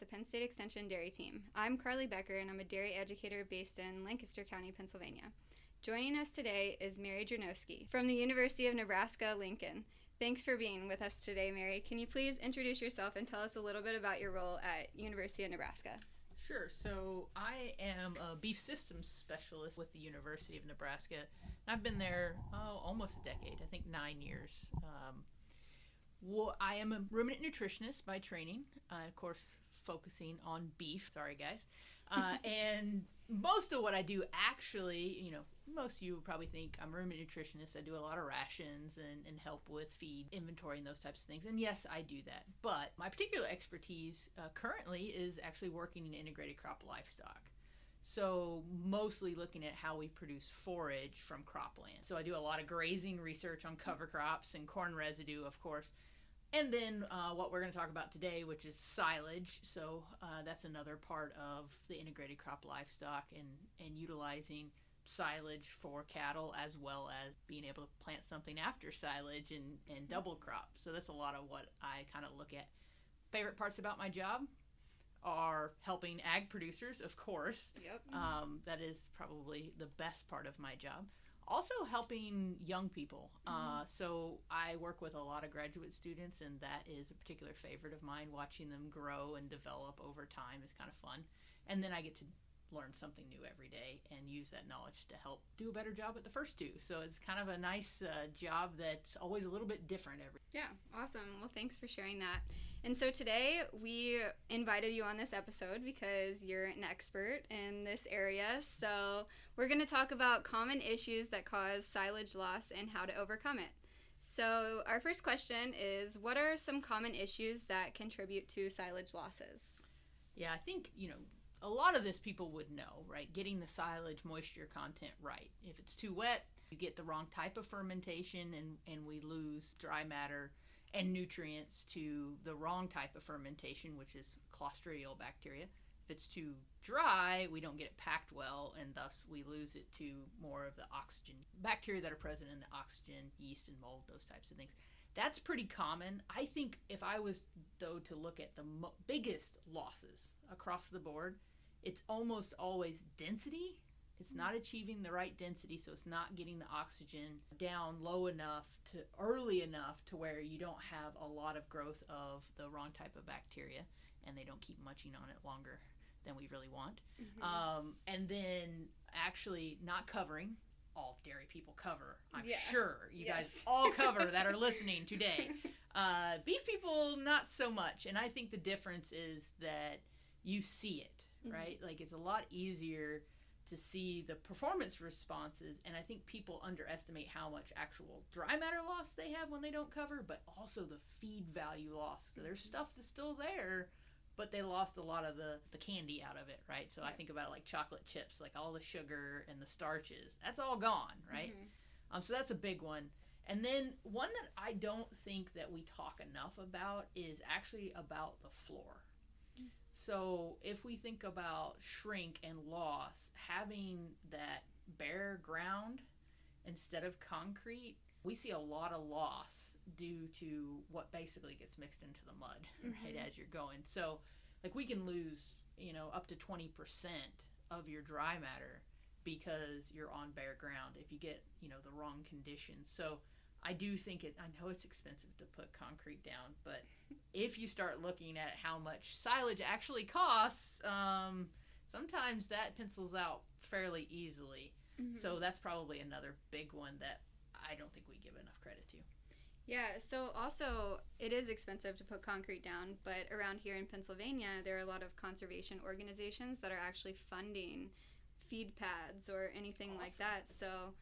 Penn State Extension Dairy Team. I'm Carly Becker, and I'm a dairy educator based in Lancaster County, Pennsylvania. Joining us today is Mary Drewnoski from the University of Nebraska-Lincoln. Thanks for being with us today, Mary. Can you please introduce yourself and tell us a little bit about your role at University of Nebraska? Sure. So I am a beef systems specialist with the University of Nebraska. I've been there almost a decade, I think 9 years. I am a ruminant nutritionist by training, of course, focusing on beef. Sorry, guys. And most of what I do actually, most of you would probably think I'm a ruminant nutritionist. I do a lot of rations and help with feed inventory and those types of things. And yes, I do that. But my particular expertise currently is actually working in integrated crop livestock. So mostly looking at how we produce forage from cropland. So I do a lot of grazing research on cover crops and corn residue, of course. And then what we're going to talk about today, which is silage. So that's another part of the integrated crop livestock and utilizing silage for cattle, as well as being able to plant something after silage and double crop. So that's a lot of what I kind of look at. Favorite parts about my job are helping ag producers, of course. Yep. That is probably the best part of my job. Also helping young people. So I work with a lot of graduate students, and that is a particular favorite of mine. Watching them grow and develop over time is kind of fun. And then I get to learn something new every day and use that knowledge to help do a better job at the first two. So it's kind of a nice job that's always a little bit different every. Yeah, awesome. Well, thanks for sharing that. And so today we invited you on this episode because you're an expert in this area. So we're going to talk about common issues that cause silage loss and how to overcome it. So our first question is, what are some common issues that contribute to silage losses? Yeah, I think, a lot of this people would know, right? Getting the silage moisture content right. If it's too wet, you get the wrong type of fermentation and we lose dry matter and nutrients to the wrong type of fermentation, which is Clostridial bacteria. If it's too dry, we don't get it packed well, and thus we lose it to more of the oxygen bacteria that are present in the oxygen, yeast, and mold, those types of things. That's pretty common. I think if I was, though, to look at the biggest losses across the board, it's almost always density. It's not achieving the right density, so it's not getting the oxygen down low enough to early enough to where you don't have a lot of growth of the wrong type of bacteria, and they don't keep munching on it longer than we really want. And then actually not covering. All dairy people cover. I'm sure you guys all cover that are listening today. Beef people, not so much. And I think the difference is that you see it, right? Like it's a lot easier to see the performance responses, and I think people underestimate how much actual dry matter loss they have when they don't cover, but also the feed value loss. So there's stuff that's still there, but they lost a lot of the candy out of it, right? So I think about it like chocolate chips, like all the sugar and the starches, that's all gone, right? So that's a big one. And then one that I don't think that we talk enough about is actually about the floor. So if we think about shrink and loss, having that bare ground instead of concrete, we see a lot of loss due to what basically gets mixed into the mud, right, as you're going. So like we can lose, up to 20% of your dry matter because you're on bare ground if you get, the wrong conditions. So I do think I know it's expensive to put concrete down, but if you start looking at how much silage actually costs, sometimes that pencils out fairly easily. So that's probably another big one that I don't think we give enough credit to. Yeah, so also it is expensive to put concrete down, but around here in Pennsylvania, there are a lot of conservation organizations that are actually funding feed pads or anything like that. So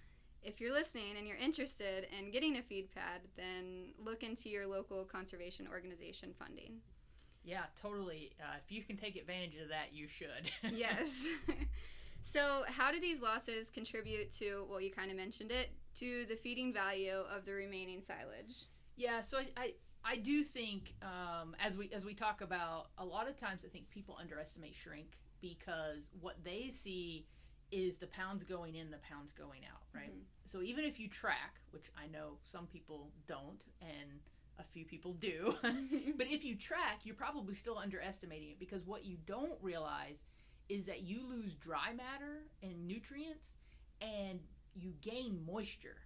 if you're listening and you're interested in getting a feed pad, then look into your local conservation organization funding. Yeah, totally. If you can take advantage of that, you should. Yes. So how do these losses contribute to, well, you kind of mentioned it, to the feeding value of the remaining silage? Yeah, so I do think as we talk about, a lot of times I think people underestimate shrink because what they see is the pounds going in, the pounds going out, right? So even if you track, which I know some people don't, and a few people do. But if you track, you're probably still underestimating it, because what you don't realize is that you lose dry matter and nutrients and you gain moisture.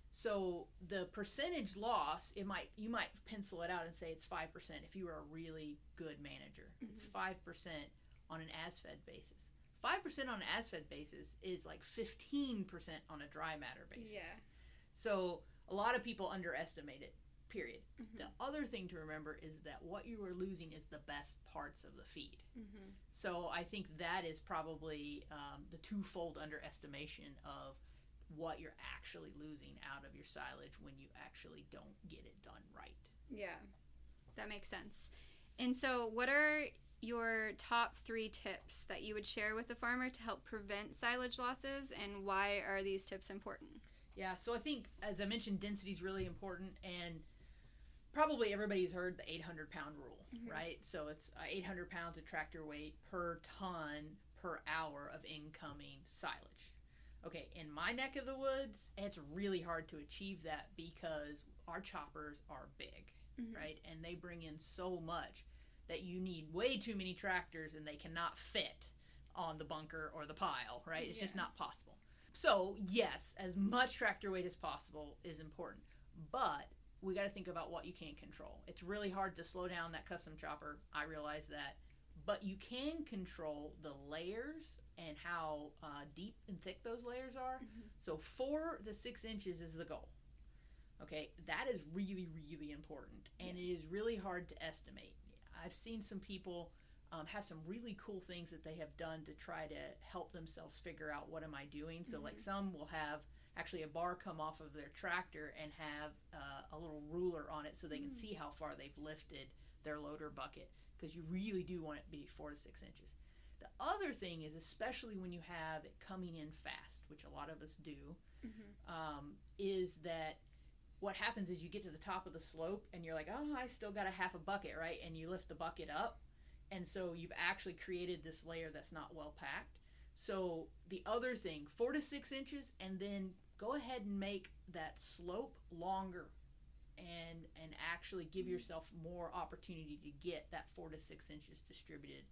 So the percentage loss, you might pencil it out and say it's 5% if you are a really good manager. It's 5% on an as-fed basis. 5% on an as-fed basis is like 15% on a dry matter basis. Yeah. So a lot of people underestimate it, period. The other thing to remember is that what you are losing is the best parts of the feed. So I think that is probably the twofold underestimation of what you're actually losing out of your silage when you actually don't get it done right. Yeah, that makes sense. And so what are your top 3 tips that you would share with the farmer to help prevent silage losses, and why are these tips important? Yeah, so I think, as I mentioned, density is really important, and probably everybody's heard the 800-pound rule, right? So it's 800 pounds of tractor weight per ton per hour of incoming silage. Okay, in my neck of the woods, it's really hard to achieve that because our choppers are big, right? And they bring in so much that you need way too many tractors and they cannot fit on the bunker or the pile, right? It's just not possible. So, yes, as much tractor weight as possible is important, but we got to think about what you can't control. It's really hard to slow down that custom chopper. I realize that. But you can control the layers and how deep and thick those layers are. So 4 to 6 inches is the goal. Okay, that is really, really important, and it is really hard to estimate. I've seen some people have some really cool things that they have done to try to help themselves figure out, what am I doing? So like some will have actually a bar come off of their tractor and have a little ruler on it so they can see how far they've lifted their loader bucket, because you really do want it to be 4 to 6 inches. The other thing is, especially when you have it coming in fast, which a lot of us do, is that what happens is you get to the top of the slope and you're like, oh, I still got a half a bucket, right? And you lift the bucket up, and so you've actually created this layer that's not well packed. So the other thing, 4 to 6 inches, and then go ahead and make that slope longer and actually give yourself more opportunity to get that 4 to 6 inches distributed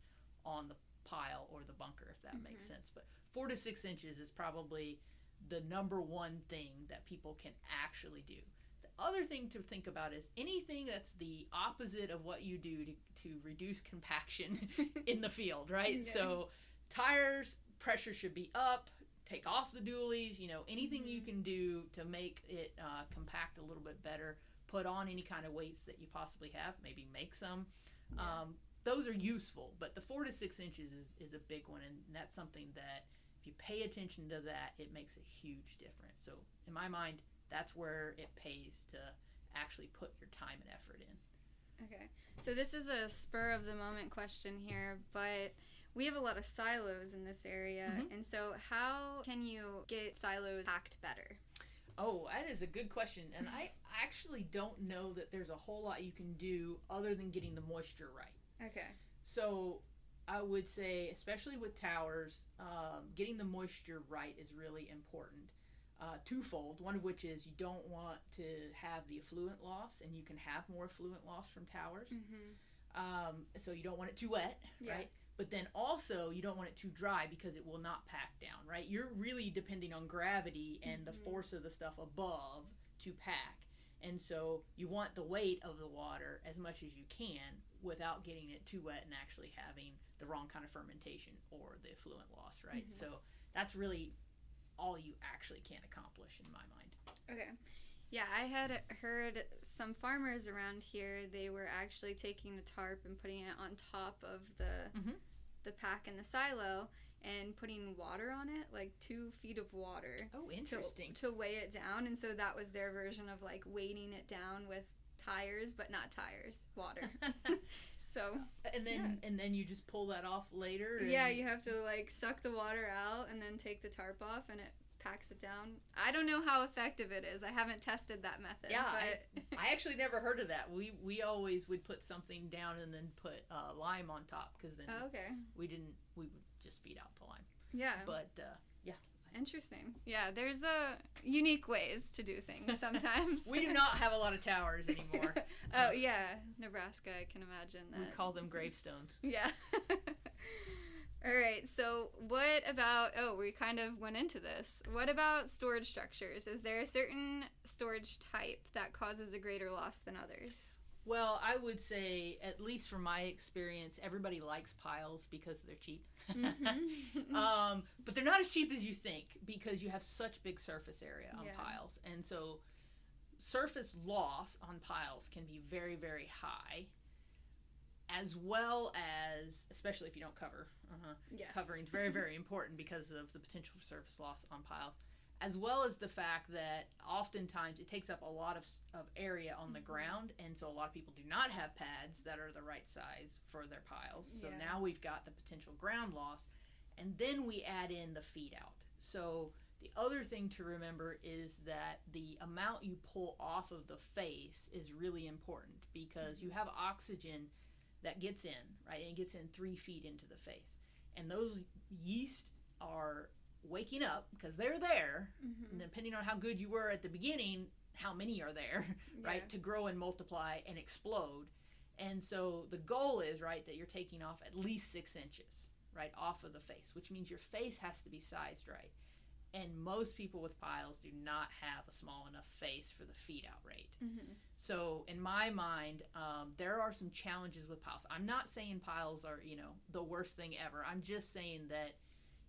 on the pile or the bunker, if that makes sense. But 4 to 6 inches is probably the number one thing that people can actually do. The other thing to think about is anything that's the opposite of what you do to reduce compaction in the field, right? Yeah. So tires, pressure should be up, take off the dualies, anything you can do to make it compact a little bit better. Put on any kind of weights that you possibly have, maybe make some. Those are useful, but the 4 to 6 inches is a big one, and that's something that if you pay attention to that, it makes a huge difference. So in my mind, that's where it pays to actually put your time and effort in. Okay, so this is a spur of the moment question here, but we have a lot of silos in this area, and so how can you get silos packed better? Oh, that is a good question, and I actually don't know that there's a whole lot you can do other than getting the moisture right. Okay. So I would say, especially with towers, getting the moisture right is really important. Twofold, one of which is you don't want to have the effluent loss, and you can have more effluent loss from towers. So you don't want it too wet, right? But then also you don't want it too dry because it will not pack down, right? You're really depending on gravity and the force of the stuff above to pack. And so you want the weight of the water as much as you can without getting it too wet and actually having the wrong kind of fermentation or the effluent loss, right? So that's really all you actually can accomplish in my mind. Okay. Yeah, I had heard some farmers around here, they were actually taking a tarp and putting it on top of the pack in the silo and putting water on it, like 2 feet of water. Oh, interesting. To weigh it down. And so that was their version of like weighting it down with tires, but not tires, water. So and then you just pull that off later. Yeah, you have to like suck the water out and then take the tarp off, and it packs it down. I don't know how effective it is. I haven't tested that method. Yeah, but I actually never heard of that. We always would put something down and then put lime on top, because then we would just feed out the lime. Yeah. But Interesting. Yeah, there's unique ways to do things sometimes. We do not have a lot of towers anymore. Oh, yeah. Nebraska, I can imagine that. We call them gravestones. Yeah. All right, so what about, we kind of went into this. What about storage structures? Is there a certain storage type that causes a greater loss than others? Well, I would say, at least from my experience, everybody likes piles because they're cheap. Mm-hmm. But they're not as cheap as you think because you have such big surface area on piles. And so surface loss on piles can be very, very high, as well as, especially if you don't cover. Yes. Covering is very, very important because of the potential for surface loss on piles, as well as the fact that oftentimes it takes up a lot of area on the ground, and so a lot of people do not have pads that are the right size for their piles. So now we've got the potential ground loss, and then we add in the feed out. So the other thing to remember is that the amount you pull off of the face is really important because you have oxygen that gets in, right? And it gets in 3 feet into the face. And those yeast are waking up because they're there, and depending on how good you were at the beginning, how many are there, right, to grow and multiply and explode. And so the goal is, right, that you're taking off at least 6 inches, right, off of the face, which means your face has to be sized right. And most people with piles do not have a small enough face for the feed out rate. So in my mind, there are some challenges with piles. I'm not saying piles are, the worst thing ever. I'm just saying that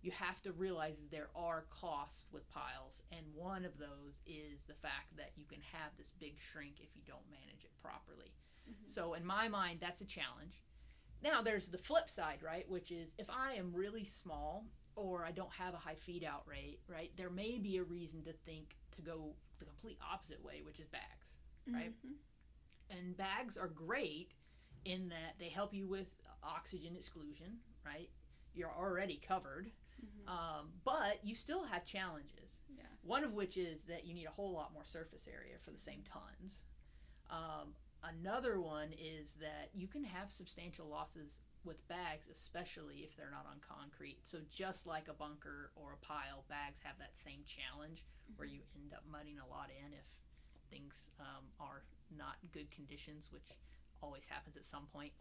you have to realize that there are costs with piles, and one of those is the fact that you can have this big shrink if you don't manage it properly. So in my mind, that's a challenge. Now there's the flip side, right, which is if I am really small or I don't have a high feed out rate, right, there may be a reason to think to go the complete opposite way, which is bags, right? And bags are great in that they help you with oxygen exclusion, right? You're already covered, but you still have challenges. One of which is that you need a whole lot more surface area for the same tons. Another one is that you can have substantial losses with bags, especially if they're not on concrete. So just like a bunker or a pile, bags have that same challenge where you end up mudding a lot in if things are not good conditions, which always happens at some point.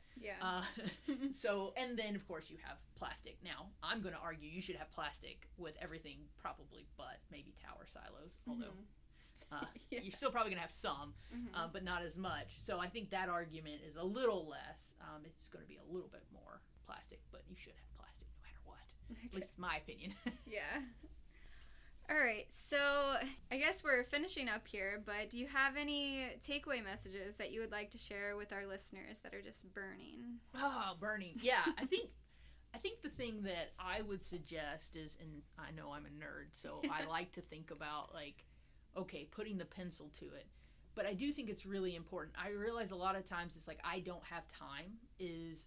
So, and then of course you have plastic. Now, I'm going to argue you should have plastic with everything probably but maybe tower silos, although you're still probably going to have some, but not as much. So I think that argument is a little less. It's going to be a little bit more plastic, but you should have plastic no matter what. At least my opinion. All right, so I guess we're finishing up here, but do you have any takeaway messages that you would like to share with our listeners that are just burning? Oh, burning. Yeah, I think the thing that I would suggest is, and I know I'm a nerd, so I like to think about, like, okay, putting the pencil to it. But I do think it's really important. I realize a lot of times it's like I don't have time is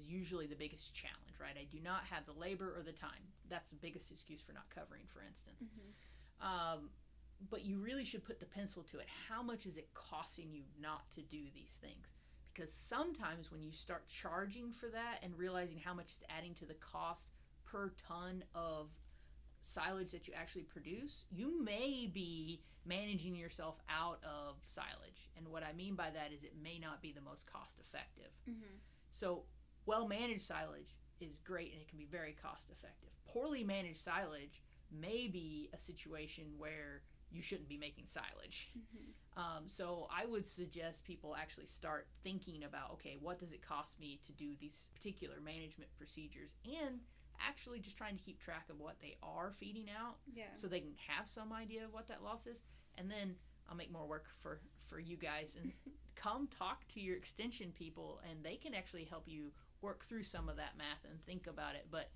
usually the biggest challenge, right? I do not have the labor or the time. That's the biggest excuse for not covering, for instance. But you really should put the pencil to it. How much is it costing you not to do these things? Because sometimes when you start charging for that and realizing how much it's adding to the cost per ton of silage that you actually produce, you may be managing yourself out of silage. And what I mean by that is it may not be the most cost effective. So well-managed silage is great and it can be very cost effective. Poorly managed silage may be a situation where you shouldn't be making silage. So I would suggest people actually start thinking about, okay, what does it cost me to do these particular management procedures, and actually just trying to keep track of what they are feeding out so they can have some idea of what that loss is. And then I'll make more work for you guys, and come talk to your extension people, and they can actually help you work through some of that math and think about it. But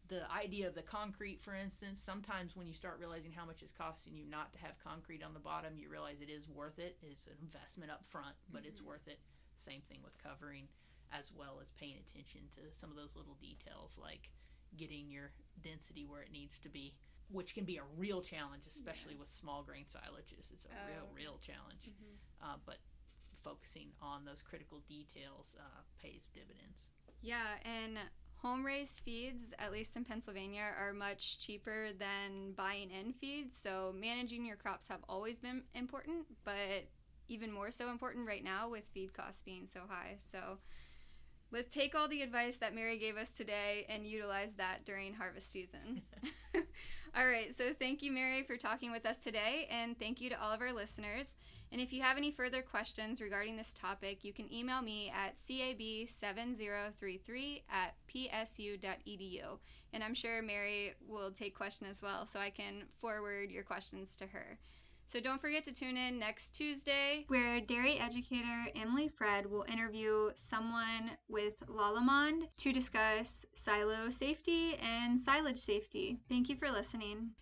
the idea of the concrete, for instance, sometimes when you start realizing how much it's costing you not to have concrete on the bottom, you realize it is worth it. It's an investment up front, but it's worth it. Same thing with covering, as well as paying attention to some of those little details, like getting your density where it needs to be, which can be a real challenge, especially with small grain silages. It's a real challenge. But focusing on those critical details pays dividends. Yeah, and Home-raised feeds, at least in Pennsylvania, are much cheaper than buying in feeds, so managing your crops have always been important, but even more so important right now with feed costs being so high. So let's take all the advice that Mary gave us today and utilize that during harvest season. All right, so thank you, Mary, for talking with us today, and thank you to all of our listeners. And if you have any further questions regarding this topic, you can email me at cab7033@psu.edu. And I'm sure Mary will take questions as well, so I can forward your questions to her. So don't forget to tune in next Tuesday, where dairy educator Emily Fred will interview someone with Lallemand to discuss silo safety and silage safety. Thank you for listening.